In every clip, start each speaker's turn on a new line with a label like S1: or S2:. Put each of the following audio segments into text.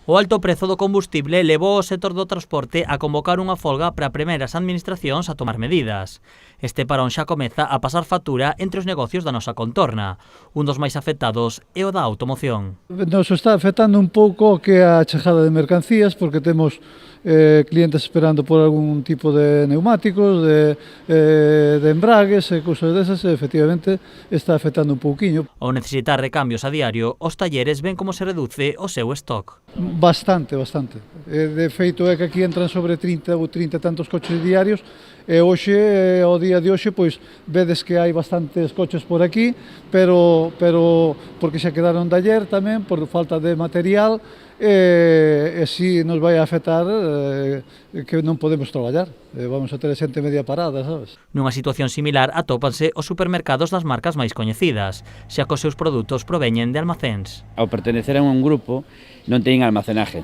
S1: O alto prezo do combustible levou o sector do transporte a convocar unha folga para premiar as administracións a tomar medidas. Este parón xa comeza a pasar factura entre os negocios da nosa contorna. Un dos máis afectados é o da automoción.
S2: Nos está afectando un pouco que a chegada de mercancías, porque temos clientes esperando por algún tipo de neumáticos, de embragues e cousas desas, e efectivamente está afectando un pouquiño.
S1: Ao necesitar recambios a diario, os talleres ven como se reduce o seu stock.
S2: Bastante. De feito é que aquí entran sobre 30 ou 30 tantos coches diarios, e hoxe, ao día de hoxe, pois vedes que hai bastantes coches por aquí, pero porque xa quedaron de ayer tamén, por falta de material, e si nos vai a afectar que non podemos traballar. Vamos a ter a xente media parada, sabes?
S1: Nunha situación similar atópanse os supermercados das marcas máis coñecidas, xa que os seus produtos proveñen de almacéns.
S3: Ao pertenecer a un grupo non teñen almacenaje,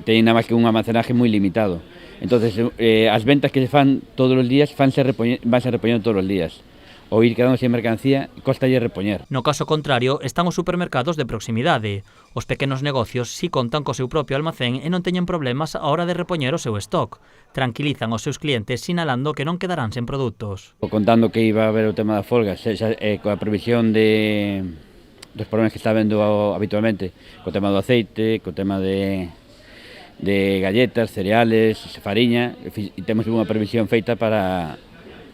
S3: teñen nada máis que un almacenaje moi limitado. Entonces, as ventas que se fan todos os días vanse repoñendo todos os días. O ir quedando sin mercancía, costalle repoñer.
S1: No caso contrario, están os supermercados de proximidade. Os pequenos negocios si contan co seu propio almacén e non teñen problemas a hora de repoñer o seu stock. Tranquilizan os seus clientes sinalando que non quedarán sen produtos.
S3: Contando que iba a haber o tema da folga, coa previsión dos problemas que está vendo habitualmente, co tema do aceite, co tema de galletas, cereales, fariña, e temos unha previsión feita para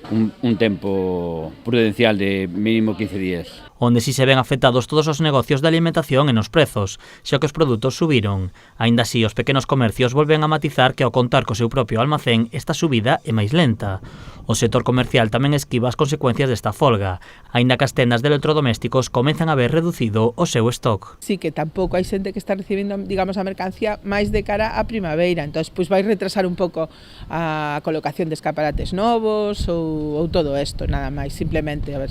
S3: un tempo prudencial de mínimo 15 días.
S1: Onde si se ven afectados todos os negocios de alimentación e nos prezos, xa que os produtos subiron. Aínda así, os pequenos comercios volven a matizar que ao contar co seu propio almacén, esta subida é máis lenta. O sector comercial tamén esquiva as consecuencias desta folga, aínda que as tendas de electrodomésticos comezan a ver reducido o seu stock.
S4: Sí que tampouco hai xente que está recibindo, digamos, a mercancía máis de cara á primavera, entón, pois vai retrasar un pouco a colocación de escaparates novos ou todo isto, nada máis, simplemente, a ver,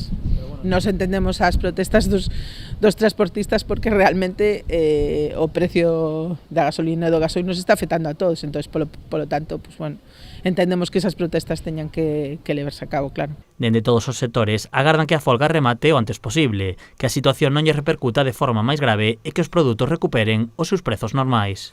S4: nos entendemos as protestas dos transportistas porque realmente o precio da gasolina e do gasoil nos está afectando a todos, entón, polo tanto, pues, bueno, entendemos que esas protestas teñan que levarse a cabo, claro.
S1: Dende todos os sectores agardan que a folga remate o antes posible, que a situación non lle repercuta de forma máis grave e que os produtos recuperen os seus prezos normais.